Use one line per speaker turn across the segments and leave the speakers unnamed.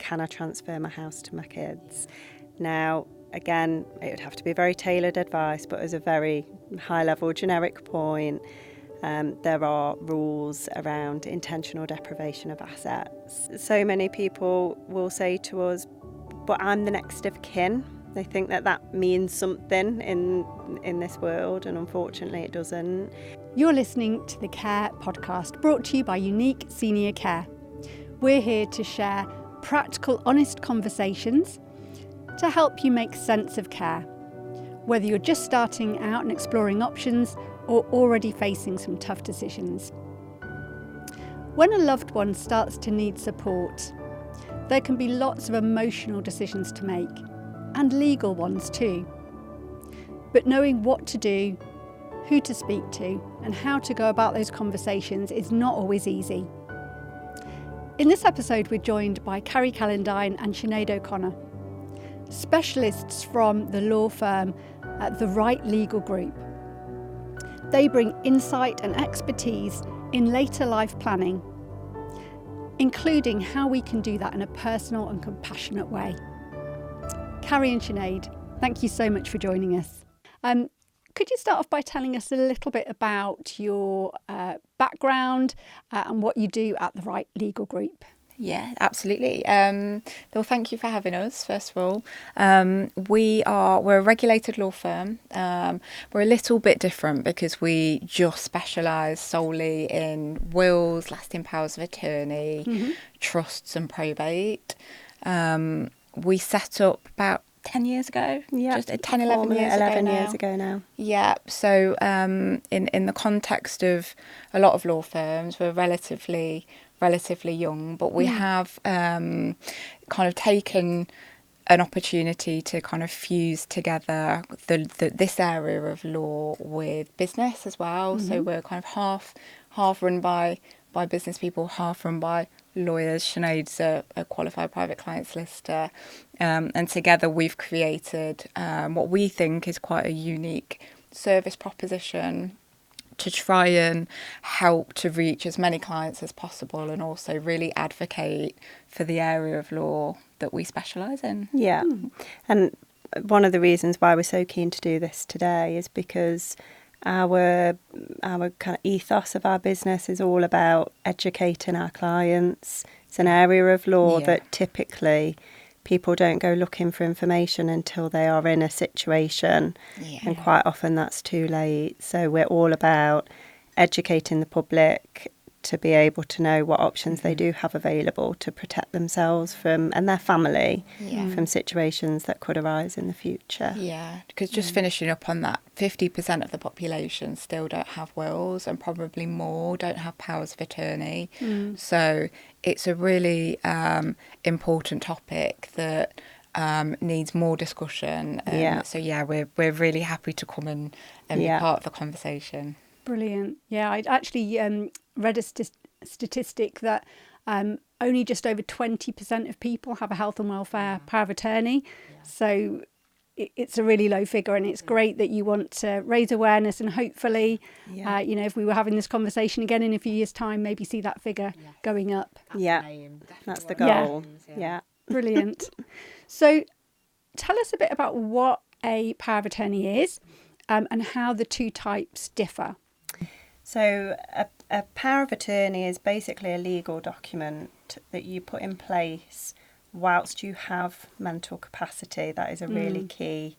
can I transfer my house to my kids? Now, again, it would have to be very tailored advice, but as a very high-level generic point, there are rules around intentional deprivation of assets. So many people will say to us, but I'm the next of kin. They think that that means something in this world, and unfortunately it doesn't.
You're listening to the Care podcast, brought to you by Unique Senior Care. We're here to share practical, honest conversations to help you make sense of care, whether you're just starting out and exploring options or already facing some tough decisions. When a loved one starts to need support, there can be lots of emotional decisions to make, and legal ones too. But knowing what to do, who to speak to, and how to go about those conversations is not always easy. In this episode, we're joined by Carrie, Caladine and Sianead O'Connor, specialists from the law firm at the Right Legal Group. They bring insight and expertise in later life planning, including how we can do that in a personal and compassionate way. Carrie and Sianead, thank you so much for joining us. Could you start off by telling us a little bit about your background and what you do at the Right Legal Group?
Yeah, absolutely. Well, thank you for having us, first of all. We're a regulated law firm. We're a little bit different because we just specialise solely in wills, lasting powers of attorney, trusts and probate. We set up about 10 years ago, just 10, 11 years ago now. Yeah, so in the context of a lot of law firms, we're relatively young, but we have kind of taken an opportunity to kind of fuse together this area of law with business as well. So we're kind of half run by business people, half run by lawyers. Sianead's a qualified private client solicitor, and together we've created what we think is quite a unique service proposition to try and help to reach as many clients as possible, and also really advocate for the area of law that we specialise in.
Yeah, and one of the reasons why we're so keen to do this today is because our kind of ethos of our business is all about educating our clients. It's an area of law that typically people don't go looking for information until they are in a situation, and quite often that's too late. So we're all about educating the public to be able to know what options they do have available to protect themselves from and their family from situations that could arise in the future.
Yeah, because just finishing up on that, 50% of the population still don't have wills, and probably more don't have powers of attorney. So it's a really important topic that needs more discussion. So we're really happy to come and be part of the conversation.
Brilliant. Yeah, I'd actually read a statistic that only just over 20% of people have a health and welfare power of attorney. So it's a really low figure, and it's great that you want to raise awareness, and hopefully, if we were having this conversation again in a few years' time, maybe see that figure going up.
That's the goal. Yeah.
Brilliant. So tell us a bit about what a power of attorney is and how the two types differ.
So a power of attorney is basically a legal document that you put in place whilst you have mental capacity. That is a really key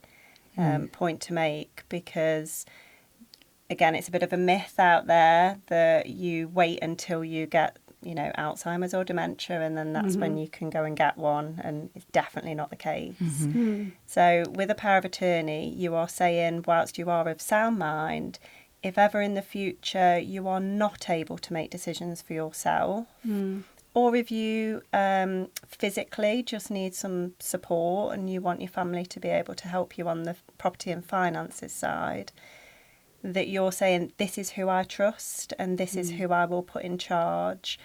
point to make, because, again, it's a bit of a myth out there that you wait until you get, Alzheimer's or dementia, and then that's when you can go and get one, and it's definitely not the case. So with a power of attorney, you are saying, whilst you are of sound mind, if ever in the future you are not able to make decisions for yourself, or if you physically just need some support and you want your family to be able to help you on the property and finances side, that you're saying, this is who I trust and this is who I will put in charge.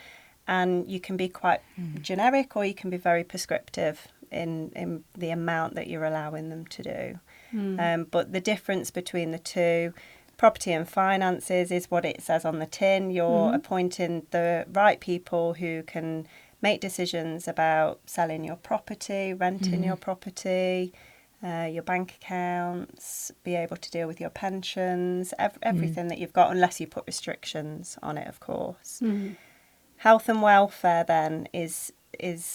And you can be quite generic, or you can be very prescriptive in the amount that you're allowing them to do. But the difference between the two, property and finances, is what it says on the tin. You're appointing the right people who can make decisions about selling your property, renting your property, your bank accounts, be able to deal with your pensions, everything that you've got, unless you put restrictions on it, of course. Health and welfare then is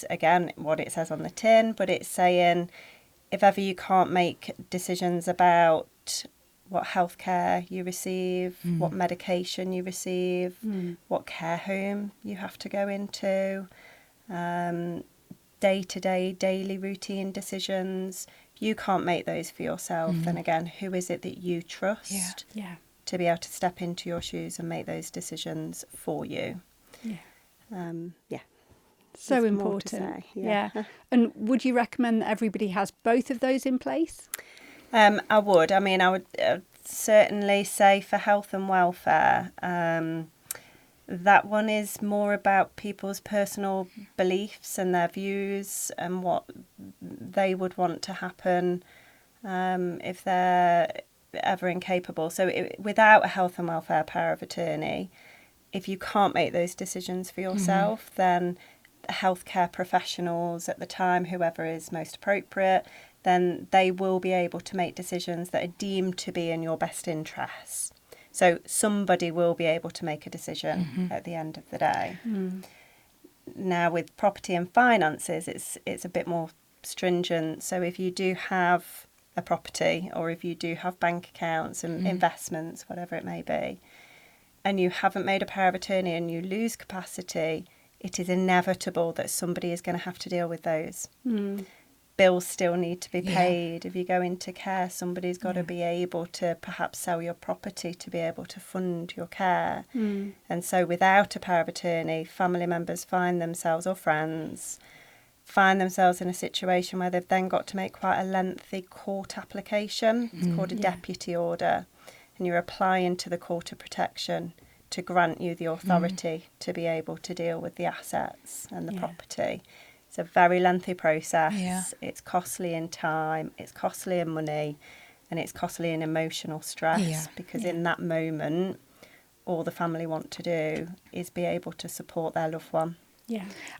again what it says on the tin, but it's saying if ever you can't make decisions about what healthcare you receive, what medication you receive, what care home you have to go into, day-to-day, daily routine decisions. If you can't make those for yourself, then again, who is it that you trust to be able to step into your shoes and make those decisions for you?
So
There's more to
important.
say,
And would you recommend that everybody has both of those in place?
I would. I mean, I would certainly say for health and welfare, that one is more about people's personal beliefs and their views and what they would want to happen if they're ever incapable. So without a health and welfare power of attorney, if you can't make those decisions for yourself, then healthcare professionals at the time, whoever is most appropriate, then they will be able to make decisions that are deemed to be in your best interests. So somebody will be able to make a decision at the end of the day. Now with property and finances, it's a bit more stringent. So if you do have a property, or if you do have bank accounts and investments, whatever it may be, and you haven't made a power of attorney and you lose capacity, it is inevitable that somebody is going to have to deal with those. Bills still need to be paid. If you go into care, somebody's got to be able to perhaps sell your property to be able to fund your care. And so without a power of attorney, family members find themselves, or friends, find themselves in a situation where they've then got to make quite a lengthy court application. It's called a deputy order. And you're applying to the Court of Protection to grant you the authority to be able to deal with the assets and the property. It's a very lengthy process. It's costly in time, it's costly in money, and it's costly in emotional stress because in that moment, all the family want to do is be able to support their loved one.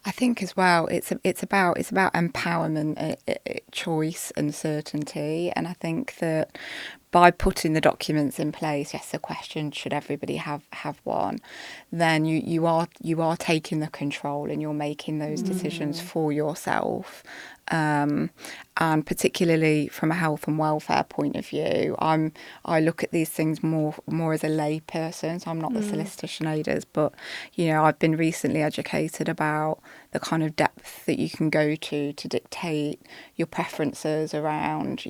I think as well, it's about empowerment, choice, and certainty. And I think that by putting the documents in place, yes, the question, should everybody have one, then you are taking the control and you're making those decisions for yourself. And particularly from a health and welfare point of view, I look at these things more as a lay person. So I'm not the solicitor Sianead, but I've been recently educated about the kind of depth that you can go to dictate your preferences around,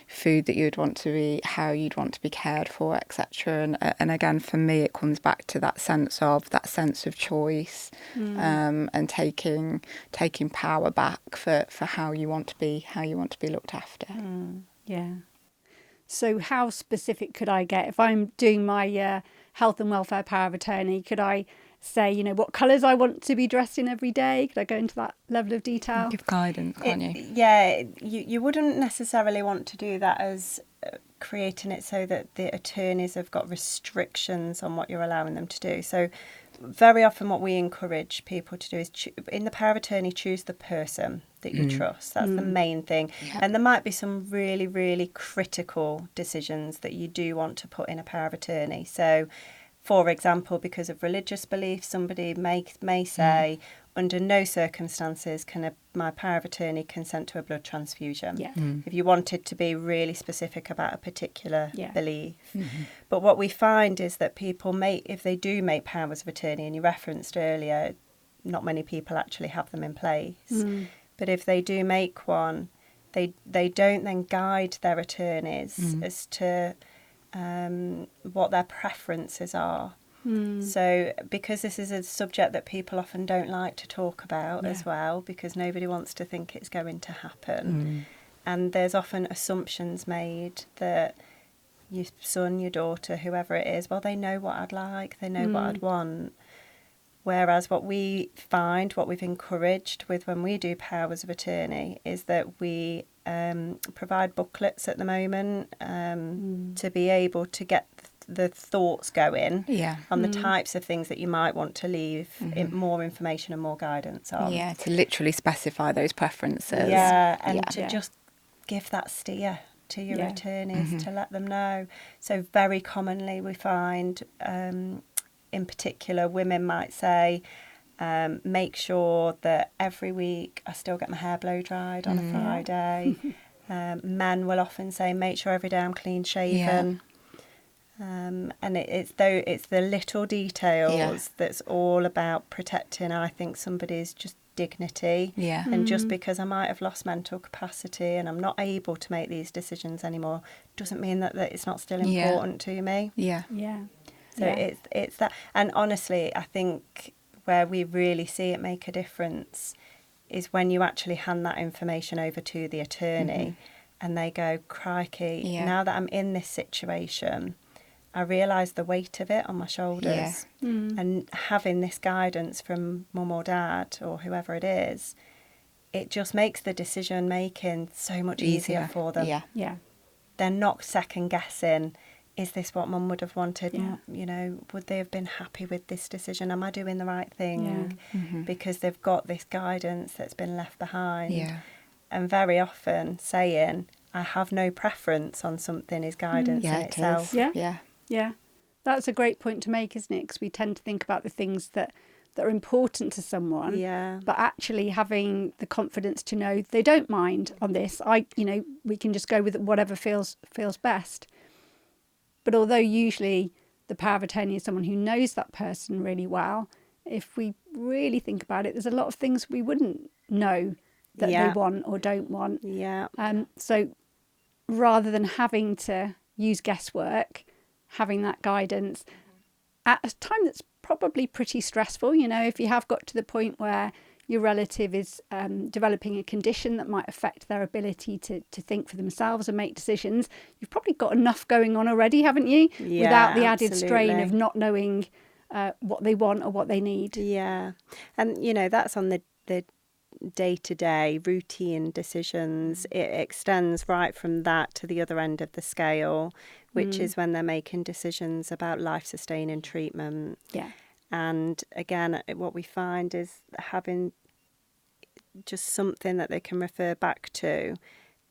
food that you'd want to eat, how you'd want to be cared for, etc. And again, for me, it comes back to that sense of choice, and taking power back for how you want to be looked after.
So how specific could I get if I'm doing my health and welfare power of attorney? Could I say, what colours I want to be dressed in every day? Could I go into that level of detail?
Give guidance, can't you?
Yeah, you wouldn't necessarily want to do that as creating it so that the attorneys have got restrictions on what you're allowing them to do. So very often what we encourage people to do is, in the power of attorney, choose the person that you trust. That's the main thing. And there might be some really, really critical decisions that you do want to put in a power of attorney. So, for example, because of religious beliefs, somebody may say, under no circumstances can my power of attorney consent to a blood transfusion. If you wanted to be really specific about a particular belief. But what we find is that people if they do make powers of attorney, and you referenced earlier, not many people actually have them in place. But if they do make one, they don't then guide their attorneys as to what their preferences are. So because this is a subject that people often don't like to talk about as well, because nobody wants to think it's going to happen, and there's often assumptions made that your son, your daughter, whoever it is, well, they know what I'd like, they know what I'd want. Whereas what we find, what we've encouraged with when we do powers of attorney, is that we provide booklets at the moment to be able to get the thoughts going
Yeah.
on the types of things that you might want to leave more information and more guidance on.
Yeah, to literally specify those preferences.
Yeah, and
Yeah.
to just give that steer to your
Yeah.
attorneys to let them know. So very commonly we find, in particular, women might say, make sure that every week I still get my hair blow dried on a Friday. Men will often say, make sure every day I'm clean shaven. And it's the little details that's all about protecting, I think, somebody's just dignity.
Yeah.
And just because I might have lost mental capacity and I'm not able to make these decisions anymore doesn't mean that it's not still important to me.
Yeah.
Yeah.
So it's that. And honestly, I think where we really see it make a difference is when you actually hand that information over to the attorney and they go, crikey, now that I'm in this situation, I realise the weight of it on my shoulders. And having this guidance from mum or dad or whoever it is, it just makes the decision making so much easier for them.
Yeah.
Yeah.
They're not second guessing, is this what mum would have wanted?
Yeah.
You know, would they have been happy with this decision? Am I doing the right thing?
Yeah.
Because they've got this guidance that's been left behind.
Yeah.
And very often saying, I have no preference on something is guidance in itself.
Yeah.
Yeah.
Yeah. That's a great point to make, isn't it? Because we tend to think about the things that are important to someone.
Yeah.
But actually having the confidence to know they don't mind on this. We can just go with whatever feels best. But although usually the power of attorney is someone who knows that person really well, if we really think about it, there's a lot of things we wouldn't know that they want or don't want.
Yeah.
So rather than having to use guesswork, having that guidance at a time that's probably pretty stressful, if you have got to the point where your relative is developing a condition that might affect their ability to think for themselves and make decisions, you've probably got enough going on already, haven't you?
Yeah,
without the added strain
absolutely.
of not knowing what they want or what they need.
Yeah. And, that's on the day-to-day routine decisions. It extends right from that to the other end of the scale, which is when they're making decisions about life-sustaining treatment.
Yeah.
And again, what we find is having just something that they can refer back to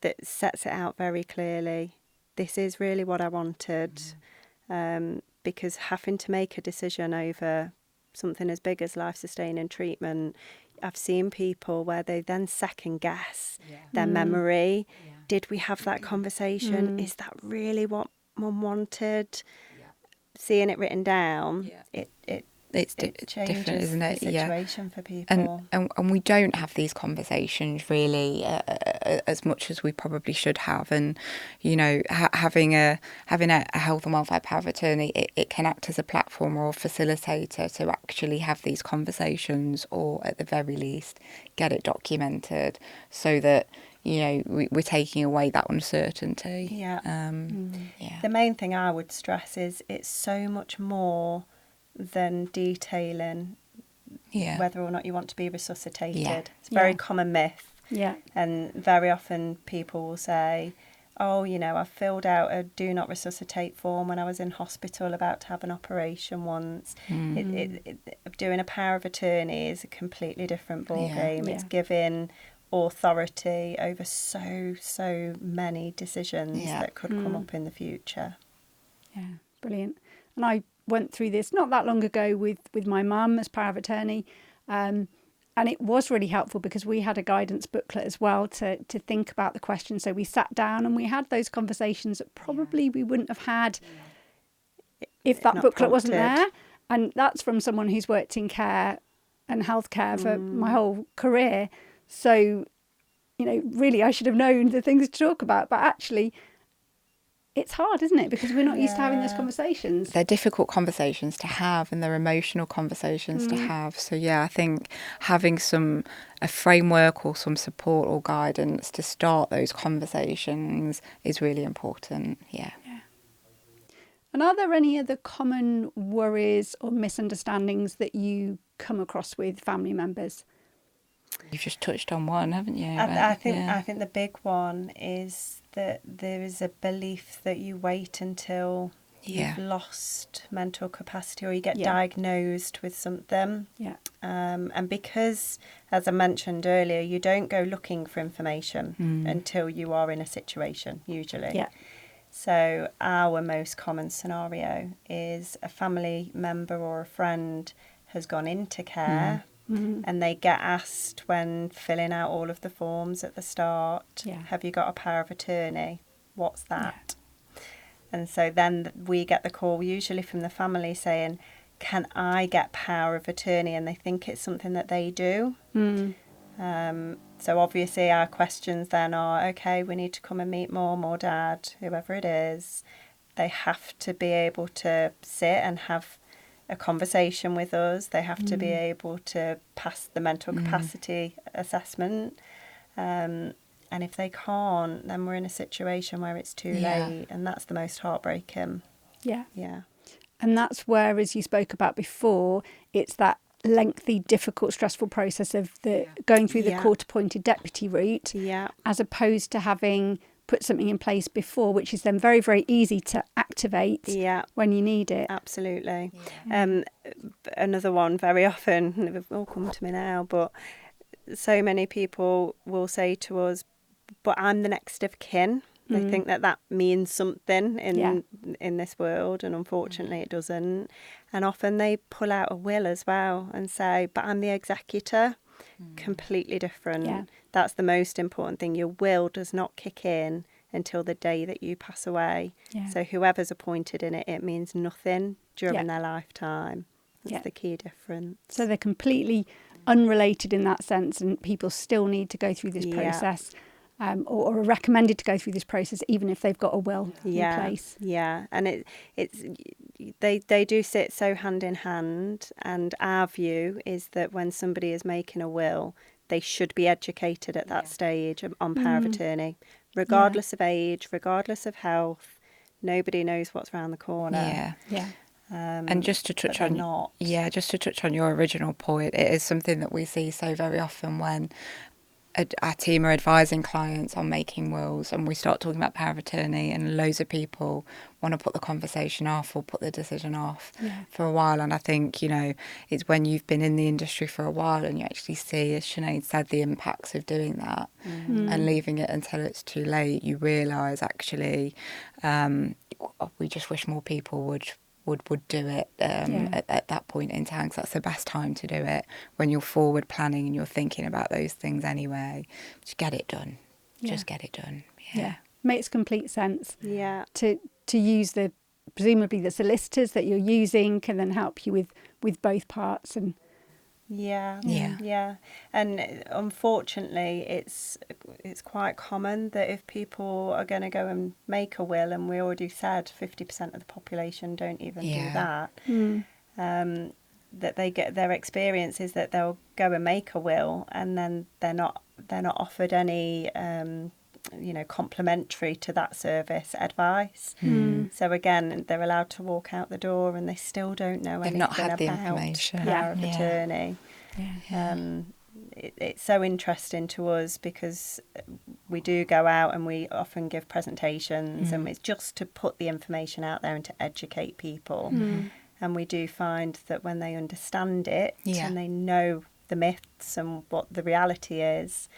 that sets it out very clearly. This is really what I wanted. Because having to make a decision over something as big as life-sustaining treatment, I've seen people where they then second guess their memory. Did we have that conversation? Is that really what mum wanted? Seeing it written down, it changes
different, isn't it?
the situation for people.
And we don't have these conversations really as much as we probably should have. And having a health and welfare power of attorney, it can act as a platform or a facilitator to actually have these conversations, or at the very least get it documented, so that we're taking away that uncertainty.
The main thing I would stress is it's so much more than detailing whether or not you want to be resuscitated. It's a very common myth.
Yeah.
And very often people will say, oh, I filled out a do not resuscitate form when I was in hospital about to have an operation once. Doing a power of attorney is a completely different ballgame. It's giving authority over so many decisions that could come up in the future.
Yeah, brilliant. And I went through this not that long ago with my mum as power of attorney, and it was really helpful because we had a guidance booklet as well to think about the questions. So we sat down and we had those conversations that probably we wouldn't have had if that booklet wasn't there. And that's from someone who's worked in care and healthcare for my whole career. So, really I should have known the things to talk about, but actually it's hard, isn't it? Because we're not used to having those conversations.
They're difficult conversations to have, and they're emotional conversations to have. So I think having a framework or some support or guidance to start those conversations is really important. Yeah.
And are there any other common worries or misunderstandings that you come across with family members?
You've just touched on one, haven't you?
I think the big one is that there is a belief that you wait until you've lost mental capacity, or you get
Yeah.
diagnosed with something.
Yeah.
And because, as I mentioned earlier, you don't go looking for information until you are in a situation, usually.
Yeah.
So our most common scenario is a family member or a friend has gone into care and they get asked when filling out all of the forms at the start,
Yeah.
have you got a power of attorney? What's that? And so then we get the call, usually from the family, saying, can I get power of attorney? And they think it's something that they do. So obviously our questions then are, okay, we need to come and meet mum or dad, whoever it is. They have to be able to sit and have a conversation with us. They have to be able to pass the mental capacity assessment. And if they can't, then we're in a situation where it's too late. And that's the most heartbreaking.
Yeah.
Yeah.
And that's where, as you spoke about before, it's that lengthy, difficult, stressful process of the going through the court-appointed deputy route, as opposed to having put something in place before, which is then very, very easy to activate when you need it.
Absolutely. Another one very often, they've all come to me now, but so many people will say to us, but I'm the next of kin. They think that means something in this world, and unfortunately it doesn't. And often they pull out a will as well and say, but I'm the executor. Completely different.
Yeah.
That's the most important thing. Your will does not kick in until the day that you pass away.
Yeah.
So whoever's appointed in it, it means nothing during their lifetime. That's the key difference.
So they're completely unrelated in that sense, and people still need to go through this process. Or are recommended to go through this process, even if they've got a will in place.
Yeah, and they do sit so hand in hand. And our view is that when somebody is making a will, they should be educated at that stage on power of attorney, regardless of age, regardless of health. Nobody knows what's around the corner.
Yeah.
And just to touch on your original point, it is something that we see so very often when our team are advising clients on making wills, and we start talking about power of attorney, and loads of people want to put the conversation off or put the decision off for a while. And I think, it's when you've been in the industry for a while and you actually see, as Sinead said, the impacts of doing that and leaving it until it's too late, you realise actually we just wish more people would do it at that point in time, because that's the best time to do it, when you're forward planning and you're thinking about those things anyway. Just get it done. Just get it done.
Makes complete sense.
To
use presumably the solicitors that you're using can then help you with both parts. And
and unfortunately it's quite common that if people are going to go and make a will, and we already said 50% of the population don't even do that, that they get their experience is that they'll go and make a will, and then they're not offered any complimentary to that service advice. So again, they're allowed to walk out the door and they still don't know anything
not had
about
the information.
power of attorney. It's so interesting to us because we do go out and we often give presentations, and it's just to put the information out there and to educate people. And we do find that when they understand it and they know the myths and what the reality is,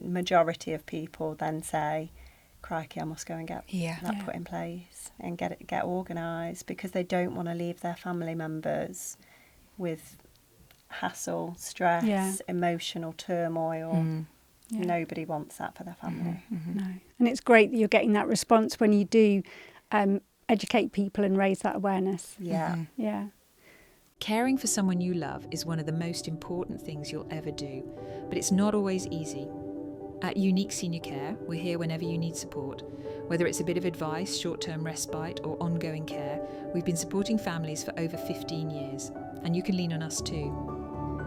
majority of people then say, crikey, I must go and get that put in place and get organised, because they don't want to leave their family members with hassle, stress, emotional turmoil. Nobody wants that for their family.
No. And it's great that you're getting that response when you do educate people and raise that awareness.
Caring for someone you love is one of the most important things you'll ever do, but it's not always easy. At Unique Senior Care, we're here whenever you need support. Whether it's a bit of advice, short-term respite, or ongoing care, we've been supporting families for over 15 years, and you can lean on us too.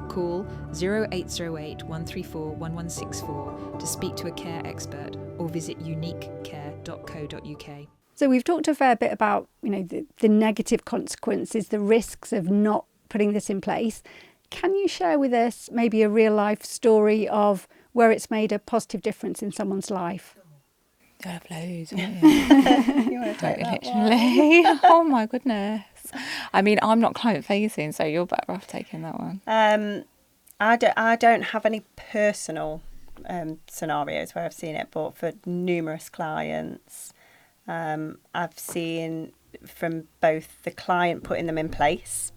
Call 0808 134 1164 to speak to a care expert, or visit uniquecare.co.uk.
So we've talked a fair bit about, the negative consequences, the risks of not putting this in place. Can you share with us maybe a real life story of where it's made a positive difference in someone's life?
You'll have loads, won't you?
You want to take that one?
Literally. Oh my goodness. I mean, I'm not client facing, so you're better off taking that one.
I don't have any personal scenarios where I've seen it, but for numerous clients, I've seen from both the client putting them in place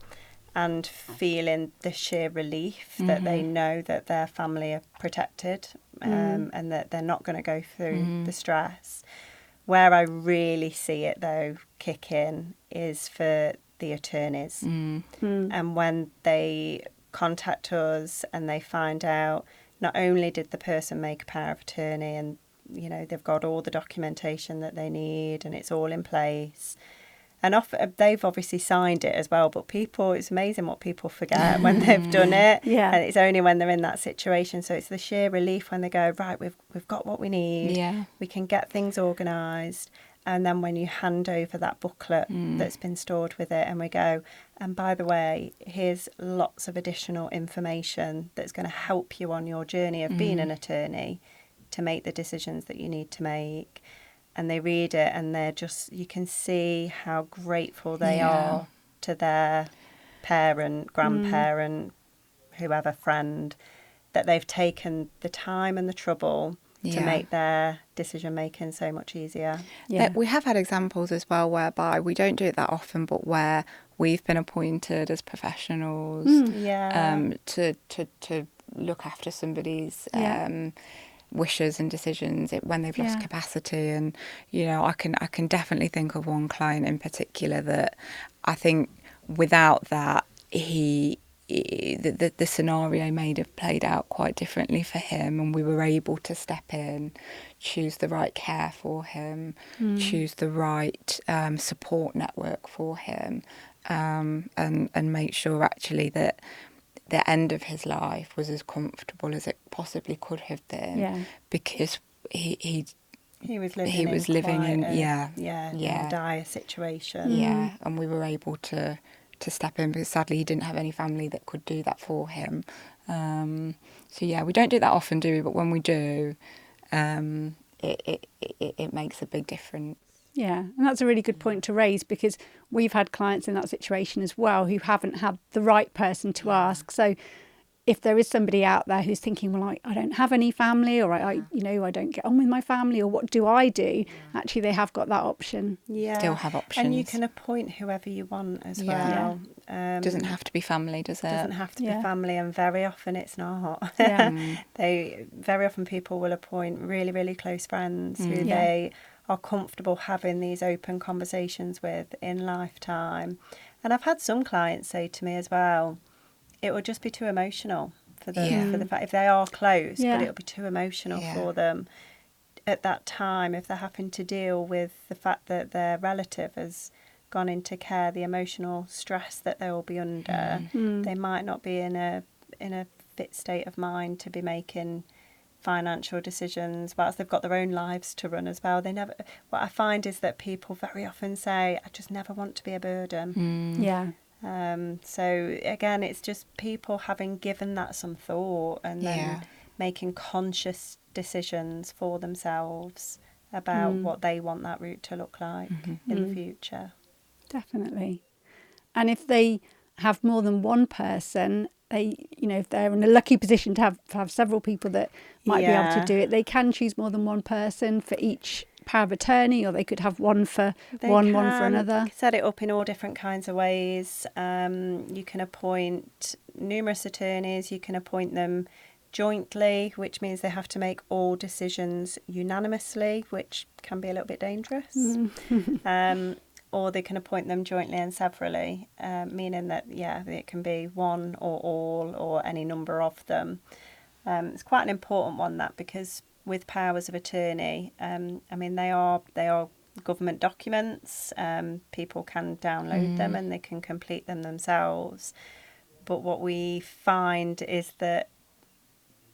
and feeling the sheer relief that they know that their family are protected, and that they're not going to go through the stress. Where I really see it, though, kick in is for the attorneys. And when they contact us and they find out not only did the person make a power of attorney and, you know, they've got all the documentation that they need and it's all in place, and they've obviously signed it as well, but it's amazing what people forget when they've done it.
Yeah.
And it's only when they're in that situation. So it's the sheer relief when they go, right, we've got what we need.
Yeah.
We can get things organised. And then when you hand over that booklet that's been stored with it, and we go, and by the way, here's lots of additional information that's going to help you on your journey of being an attorney to make the decisions that you need to make. And they read it and they're just, you can see how grateful they are to their parent, grandparent, whoever, friend, that they've taken the time and the trouble to make their decision making so much easier.
Yeah.
We have had examples as well whereby we don't do it that often, but where we've been appointed as professionals to look after somebody's wishes and decisions when they've lost capacity. And you know, I can definitely think of one client in particular that I think without that the scenario may have played out quite differently for him, and we were able to step in, choose the right care for him, choose the right support network for him, and make sure actually that the end of his life was as comfortable as it possibly could have been, because he was living in a
dire situation.
Yeah, and we were able to step in, because sadly he didn't have any family that could do that for him. So yeah, we don't do that often, do we? But when we do, it makes a big difference.
Yeah, and that's a really good point to raise, because we've had clients in that situation as well who haven't had the right person to ask. So if there is somebody out there who's thinking, well, I don't have any family, or I don't get on with my family, or what do I do? Actually, they have got that option.
Yeah,
still have options,
and you can appoint whoever you want as well.
Doesn't have to be family, does it?
Doesn't have to be family, and very often it's not. Very often people will appoint really, really close friends who they are comfortable having these open conversations with in lifetime. And I've had some clients say to me as well, it would just be too emotional for the fact, if they are close, but it'll be too emotional for them at that time if they're having to deal with the fact that their relative has gone into care, the emotional stress that they will be under. They might not be in a fit state of mind to be making financial decisions whilst they've got their own lives to run as well. What I find is that people very often say, I just never want to be a burden. So again, it's just people having given that some thought and then making conscious decisions for themselves about what they want that route to look like in the future.
Definitely. And if they have more than one person, if they're in a lucky position to have several people that might be able to do it, they can choose more than one person for each power of attorney, or they could have one for one for another.
Set it up in all different kinds of ways. You can appoint numerous attorneys. You can appoint them jointly, which means they have to make all decisions unanimously, which can be a little bit dangerous. Or they can appoint them jointly and severally, meaning that, it can be one or all or any number of them. It's quite an important one, that, because with powers of attorney, they are government documents. People can download them and they can complete them themselves. But what we find is that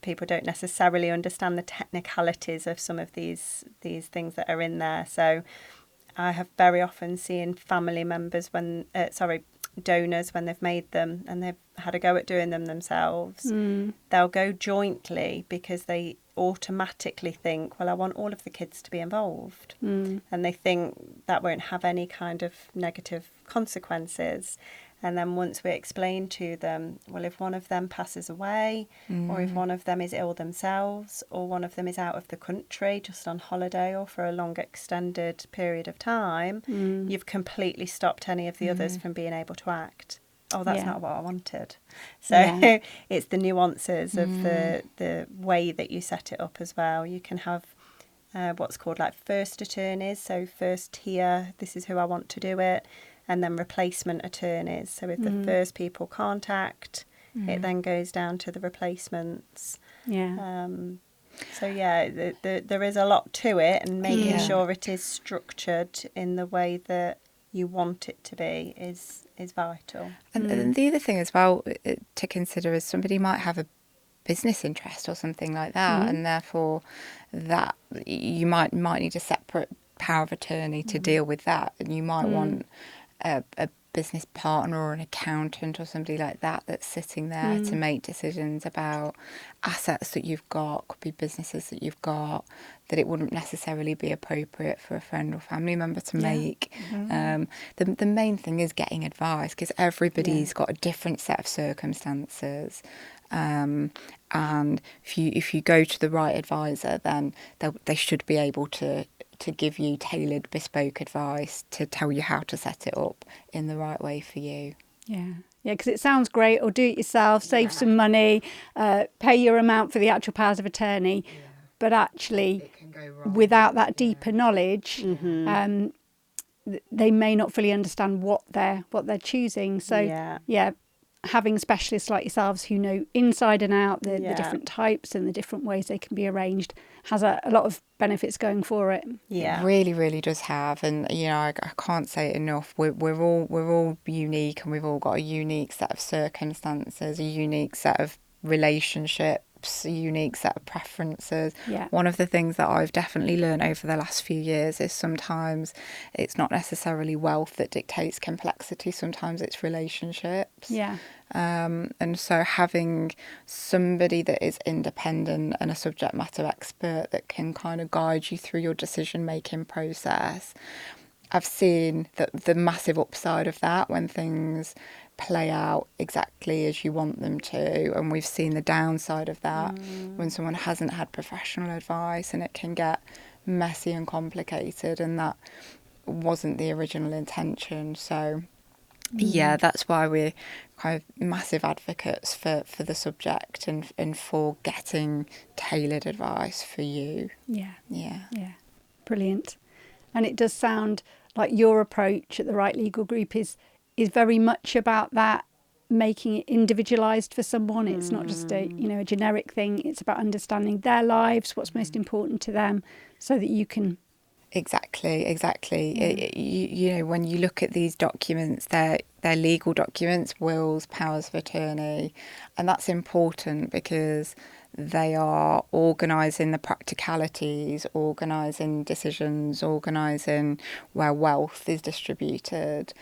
people don't necessarily understand the technicalities of some of these things that are in there. So I have very often seen family members donors, when they've made them and they've had a go at doing them themselves, they'll go jointly because they automatically think, well, I want all of the kids to be involved. And they think that won't have any kind of negative consequences. And then once we explain to them, well, if one of them passes away, or if one of them is ill themselves, or one of them is out of the country just on holiday or for a long extended period of time, you've completely stopped any of the others from being able to act. Oh, that's not what I wanted. So it's the nuances of the way that you set it up as well. You can have what's called like first attorneys. So first here, this is who I want to do it. And then replacement attorneys. So if the first people can't act, it then goes down to the replacements. So there is a lot to it, and making sure it is structured in the way that you want it to be is vital.
And the other thing as well to consider is somebody might have a business interest or something like that, and therefore that you might need a separate power of attorney to deal with that, and you might want a business partner or an accountant or somebody like that that's sitting there to make decisions about assets that you've got, could be businesses that you've got, that it wouldn't necessarily be appropriate for a friend or family member to make. The main thing is getting advice, because everybody's got a different set of circumstances. And if you go to the right advisor, then they should be able to give you tailored, bespoke advice to tell you how to set it up in the right way for you.
Yeah, because it sounds great. Or do it yourself, save some money, pay your amount for the actual powers of attorney. But actually,
It can go wrong.
without that deeper knowledge, they may not fully understand what they're choosing. So having specialists like yourselves who know inside and out the different types and the different ways they can be arranged has a lot of benefits going for it.
It really, really does have, and I can't say it enough. We're all unique, and we've all got a unique set of circumstances, a unique set of relationships, a unique set of preferences. One of the things that I've definitely learned over the last few years is sometimes it's not necessarily wealth that dictates complexity, sometimes it's relationships. And so having somebody that is independent and a subject matter expert that can kind of guide you through your decision making process, I've seen the massive upside of that when things play out exactly as you want them to, and we've seen the downside of that when someone hasn't had professional advice, and it can get messy and complicated, and that wasn't the original intention. So that's why we're kind of massive advocates for the subject and for getting tailored advice for you.
Brilliant. And it does sound like your approach at the Right Legal Group is very much about that, making it individualised for someone. It's not just a generic thing. It's about understanding their lives, what's most important to them, so that you can...
Exactly. When you look at these documents, they're legal documents, wills, powers of attorney, and that's important because they are organising the practicalities, organising decisions, organising where wealth is distributed.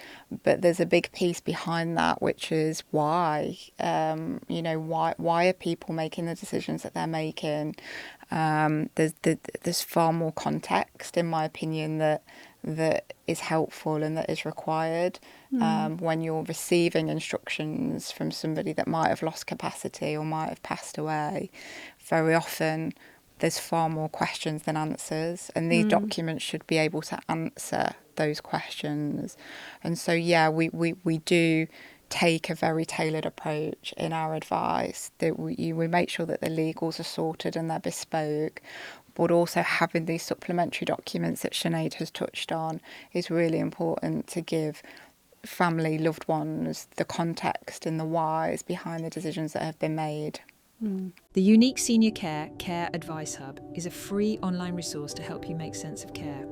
But there's a big piece behind that, which is why. Why are people making the decisions that they're making? There's far more context, in my opinion, that is helpful and that is required when you're receiving instructions from somebody that might have lost capacity or might have passed away. Very often there's far more questions than answers, and these documents should be able to answer those questions. And so we do take a very tailored approach in our advice, that we make sure that the legals are sorted and they're bespoke, but also having these supplementary documents that Sianead has touched on is really important to give family, loved ones, the context and the whys behind the decisions that have been made.
The Unique Senior Care Advice Hub is a free online resource to help you make sense of care.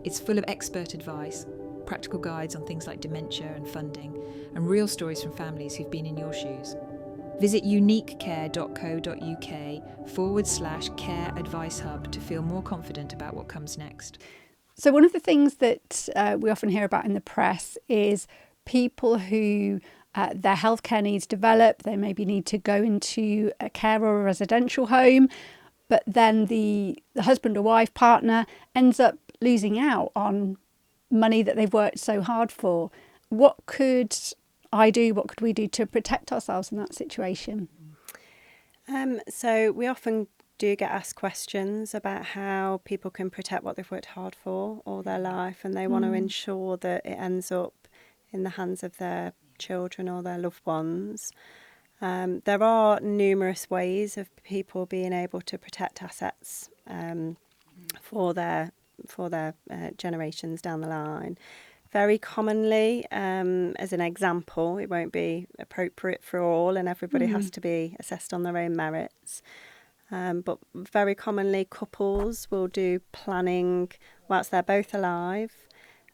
It's full of expert advice, practical guides on things like dementia and funding, and real stories from families who've been in your shoes. Visit uniquecare.co.uk/care advice hub to feel more confident about what comes next.
So one of the things that we often hear about in the press is people who their healthcare needs develop, they maybe need to go into a care or a residential home, but then the husband or wife, partner, ends up losing out on money that they've worked so hard for. What could I do? What could we do to protect ourselves in that situation?
So we often do get asked questions about how people can protect what they've worked hard for all their life, and they want to ensure that it ends up in the hands of their children or their loved ones. There are numerous ways of people being able to protect assets for their generations down the line. Very commonly, as an example, it won't be appropriate for all, and everybody has to be assessed on their own merits. But very commonly, couples will do planning whilst they're both alive.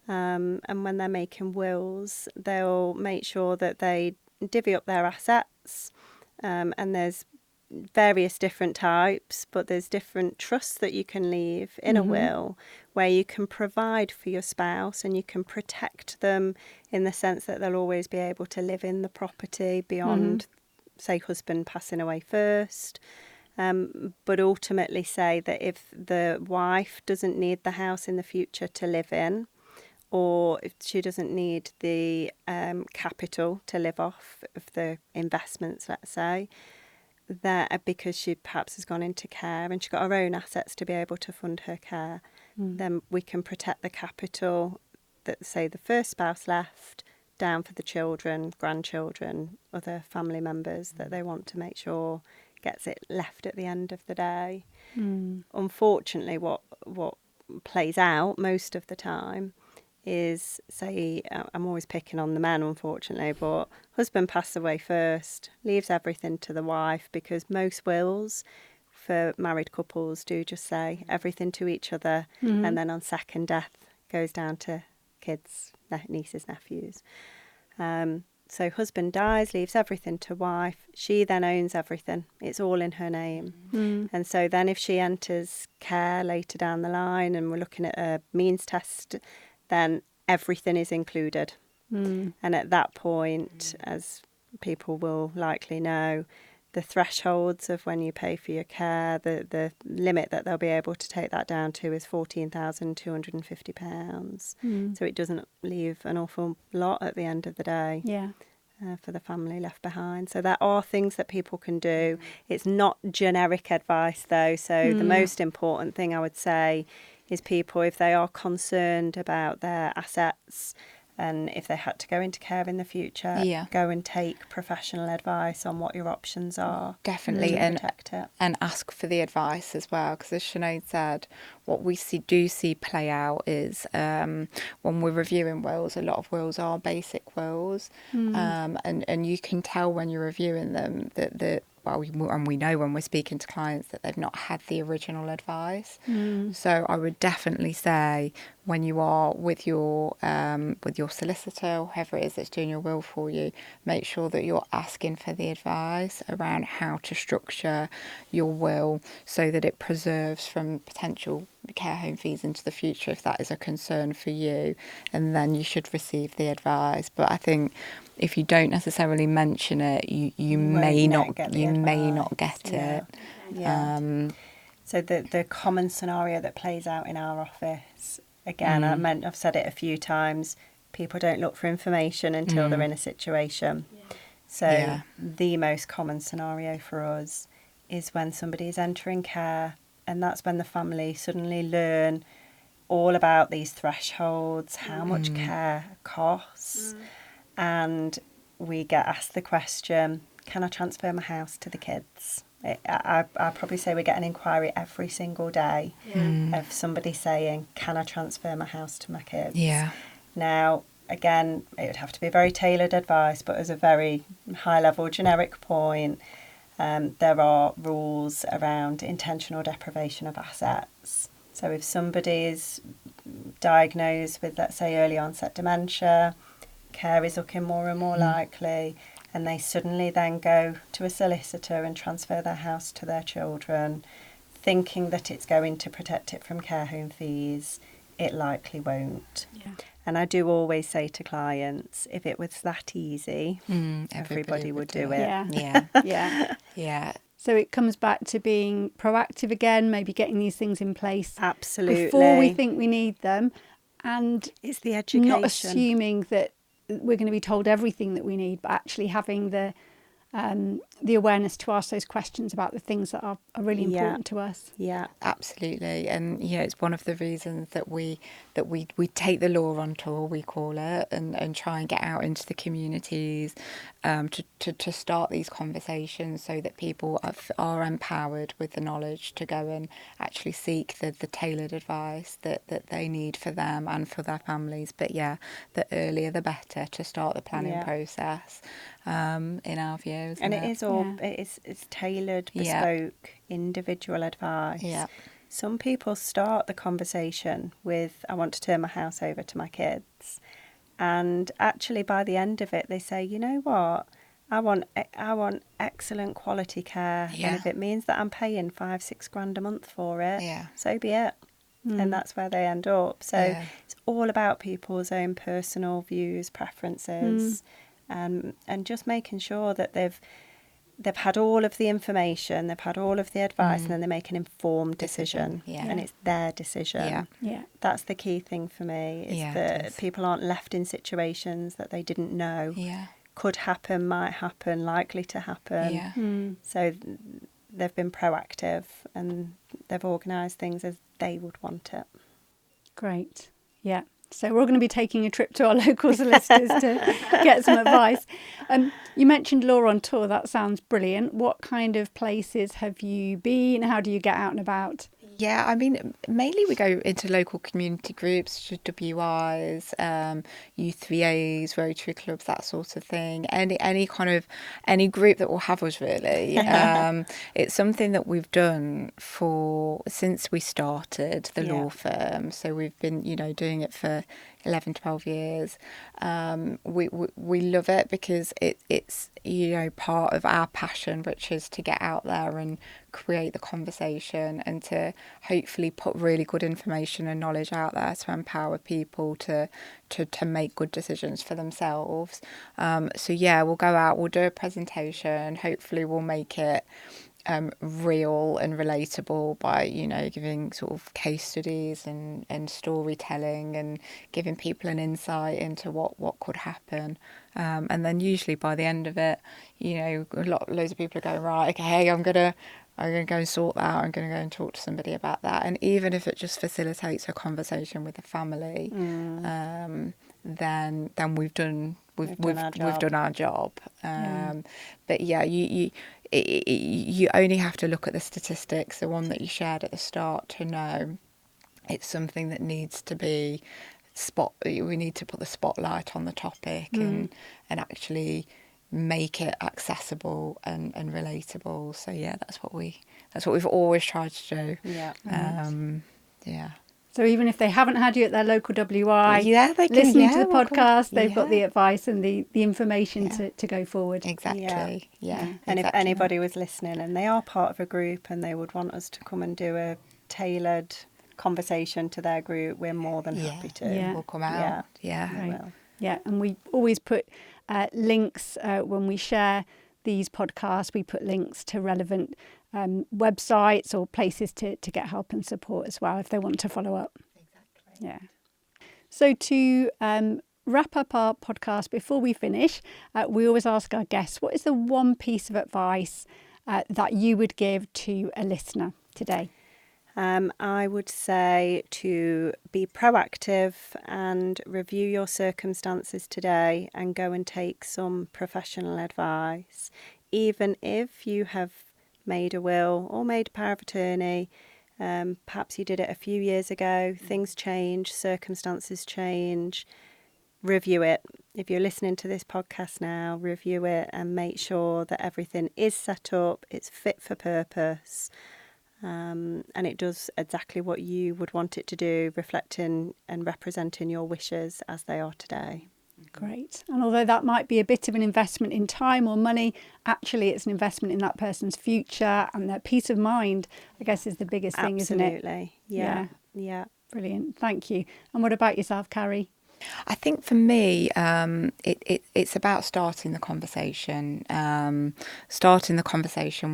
And when they're making wills, they'll make sure that they divvy up their assets. And there's various different types, but there's different trusts that you can leave in a will where you can provide for your spouse and you can protect them in the sense that they'll always be able to live in the property beyond, say, husband passing away first. But ultimately say that if the wife doesn't need the house in the future to live in, or if she doesn't need the capital to live off of the investments, let's say, that because she perhaps has gone into care and she's got her own assets to be able to fund her care, then we can protect the capital that, say, the first spouse left down for the children, grandchildren, other family members that they want to make sure gets it left at the end of the day. Unfortunately, what plays out most of the time is, say, I'm always picking on the men, unfortunately, but husband passed away first, leaves everything to the wife, because most wills for married couples do just say everything to each other, and then on second death goes down to kids, nieces, nephews. So husband dies, leaves everything to wife. She then owns everything. It's all in her name. And so then if she enters care later down the line and we're looking at a means test, then everything is included. And at that point, as people will likely know, the thresholds of when you pay for your care, the limit that they'll be able to take that down to is £14,250. So it doesn't leave an awful lot at the end of the day for the family left behind. So there are things that people can do. It's not generic advice, though. So the most important thing I would say is people, if they are concerned about their assets, and if they had to go into care in the future, go and take professional advice on what your options are.
Definitely,
to protect it.
And ask for the advice as well, because as Sinead said, what we do see play out is when we're reviewing wills, a lot of wills are basic wills, and you can tell when you're reviewing them that we know when we're speaking to clients that they've not had the original advice. So I would definitely say, when you are with your solicitor or whoever it is that's doing your will for you, make sure that you're asking for the advice around how to structure your will so that it preserves from potential care home fees into the future, if that is a concern for you, and then you should receive the advice. But I think if you don't necessarily mention it, you may not get it.
So the common scenario that plays out in our office, again, I've said it a few times, people don't look for information until they're in a situation. So the most common scenario for us is when somebody is entering care, and that's when the family suddenly learn all about these thresholds, how much care costs, and we get asked the question, can I transfer my house to the kids? I'd probably say we get an inquiry every single day of somebody saying, can I transfer my house to my kids? Now, again, it would have to be very tailored advice, but as a very high-level generic point, there are rules around intentional deprivation of assets. So if somebody is diagnosed with, let's say, early onset dementia, care is looking more and more likely, and they suddenly then go to a solicitor and transfer their house to their children, thinking that it's going to protect it from care home fees, it likely won't. And I do always say to clients, if it was that easy, everybody would do it.
So it comes back to being proactive again, maybe getting these things in place
Absolutely.
before we think we need them, and
It's the education.
not assuming that we're going to be told everything that we need, but actually having the awareness to ask those questions about the things that are really important to us.
Yeah,
absolutely. And it's one of the reasons that we take the law on tour, we call it, and try and get out into the communities to start these conversations, so that people are empowered with the knowledge to go and actually seek the tailored advice that they need for them and for their families. But the earlier the better to start the planning process, in our view.
And it is all it's tailored, bespoke, individual advice.
Yeah.
Some people start the conversation with, I want to turn my house over to my kids, and actually by the end of it they say, you know what, I want excellent quality care, and if it means that I'm paying $5-6 grand a month for it, so be it. And that's where they end up. So it's all about people's own personal views, preferences, and just making sure that they've had all of the information, they've had all of the advice, and then they make an informed decision. And it's their decision. That's the key thing for me, is that people aren't left in situations that they didn't know could happen, might happen, likely to happen. So they've been proactive and they've organised things as they would want it.
Great. Yeah. So we're all going to be taking a trip to our local solicitors to get some advice. You mentioned Law on Tour. That sounds brilliant. What kind of places have you been? How do you get out and about?
Yeah, I mean, mainly we go into local community groups, WIs, U3As, Rotary clubs, that sort of thing. Any group that will have us, really. It's something that we've done since we started the law firm. So we've been, doing it for 11, 12 years. We love it because it's part of our passion, which is to get out there and create the conversation and to hopefully put really good information and knowledge out there to empower people to make good decisions for themselves. We'll go out, we'll do a presentation, hopefully we'll make it real and relatable by giving sort of case studies and storytelling and giving people an insight into what could happen, and then usually by the end of it, loads of people are going, right, okay, I'm gonna go and sort that out. I'm going to go and talk to somebody about that. And even if it just facilitates a conversation with the family, then we've done our job. But you only have to look at the statistics, the one that you shared at the start, to know it's something that needs to be we need to put the spotlight on the topic and actually make it accessible and relatable. So that's what we've always tried to do.
So even if they haven't had you at their local WI,
they can,
listening to the podcast, they've got the advice and the information to go forward.
Exactly.
And if anybody was listening and they are part of a group and they would want us to come and do a tailored conversation to their group, we're more than happy to.
We'll come out.
And we always put links when we share these podcasts. We put links to relevant websites or places to get help and support as well if they want to follow up. Exactly. So to wrap up our podcast before we finish, we always ask our guests, what is the one piece of advice that you would give to a listener today?
I would say to be proactive and review your circumstances today and go and take some professional advice. Even if you have made a will or made a power of attorney, perhaps you did it a few years ago, things change, circumstances change, review it. If you're listening to this podcast now, review it and make sure that everything is set up, it's fit for purpose. And it does exactly what you would want it to do, reflecting and representing your wishes as they are today.
Great. And although that might be a bit of an investment in time or money, actually it's an investment in that person's future, and their peace of mind, I guess, is the biggest thing, isn't it?
Absolutely. Yeah.
Brilliant. Thank you. And what about yourself, Carrie?
I think for me, it's about starting the conversation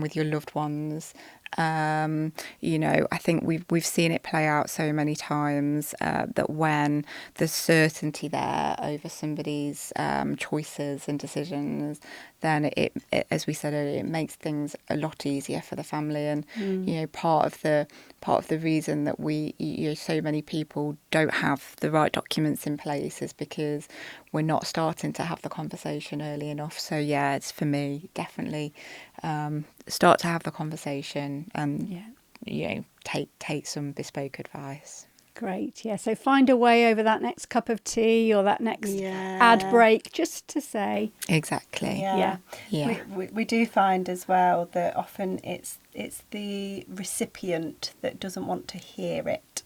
with your loved ones. I think we've seen it play out so many times that when there's certainty there over somebody's choices and decisions, then it, as we said earlier, it makes things a lot easier for the family. And part of the reason that so many people don't have the right documents in place is because we're not starting to have the conversation early enough. So yeah, it's for me definitely start to have the conversation and take some bespoke advice.
Great, yeah. So find a way over that next cup of tea or that next ad break, just to say
exactly.
Yeah.
We do find as well that often it's the recipient that doesn't want to hear it.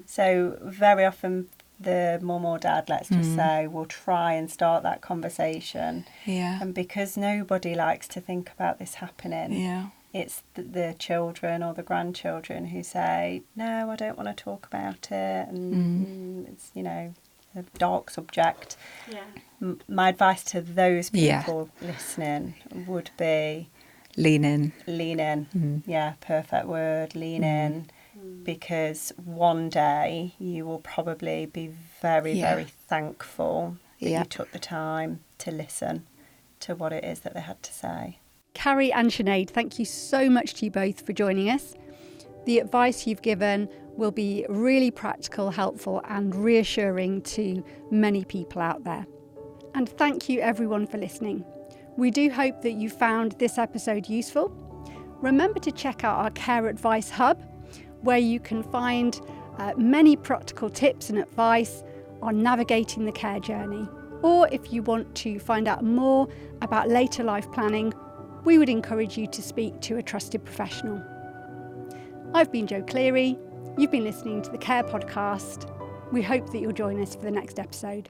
So very often the mum or dad, let's just say, will try and start that conversation.
Yeah.
And because nobody likes to think about this happening, it's the children or the grandchildren who say, no, I don't want to talk about it, and it's, a dark subject. My advice to those people listening would be
lean in.
Yeah, perfect word, lean in, because one day you will probably be very, very thankful that you took the time to listen to what it is that they had to say.
Carrie and Sinead, thank you so much to you both for joining us. The advice you've given will be really practical, helpful and reassuring to many people out there. And thank you everyone for listening. We do hope that you found this episode useful. Remember to check out our Care Advice Hub, where you can find many practical tips and advice on navigating the care journey. Or if you want to find out more about later life planning, we would encourage you to speak to a trusted professional. I've been Jo Cleary. You've been listening to the Care Podcast. We hope that you'll join us for the next episode.